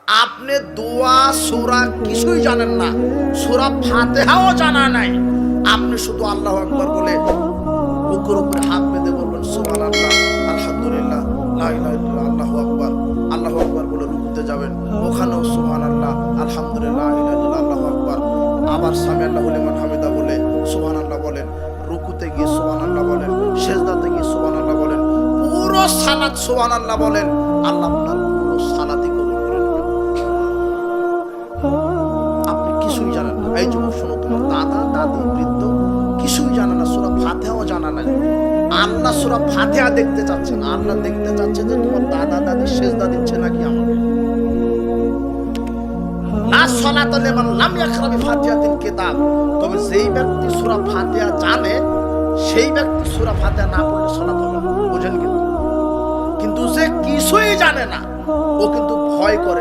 আপনি দোয়া সূরা কিছুই জানেন না, সূরা ফাতিহাও জানা নাই, আপনি শুধু আল্লাহু আকবার বলে বুকের উপরে হাত বেঁধে বলবেন সুবহানাল্লাহ, আলহামদুলিল্লাহ, লা ইলাহা ইল্লাল্লাহ, আল্লাহু আকবার, আল্লাহু আকবার বলে রুকুতে যাবেন, ওখানেও সুবহানাল্লাহ, আলহামদুলিল্লাহ, লা ইলাহা ইল্লাল্লাহ, আল্লাহু আকবার, আবার সামি আল্লাহু লিমান হামিদা বলে সুবহানাল্লাহ বলেন, রুকুতে গিয়ে সুবহানাল্লাহ বলেন, সিজদাতে গিয়ে সুবহানাল্লাহ বলেন, পুরো সালাত সুবহানাল্লাহ বলেন, আল্লাহ আপনার পুরো সালাতই কবুল করে নেবেন। আপনি কিছুই জানেন না, এই যুবক শোনো, তোমার দাদা দাদি বৃদ্ধ কিছুই জানে না, সূরা ফাতিহাও জানা নাই। আল্লাহ সূরা ফাতিহা দেখতে চাচ্ছেন, আল্লাহ দেখতে চাচ্ছে যে তোমার দাদা দাদি সিজদা দিচ্ছে নাকি আমাকে। লা সালাতা লিমান লাম ইয়াকরা বিফাতিহাতিল কিতাব, তবে যেই ব্যক্তি সূরা ফাতিহা জানে সেই ব্যক্তি সূরা ফাতিহা না পড়লে সালাত হবে না, বুঝেন? কিন্তু যে কিছুই জানে না ও কিন্তু ভয় করে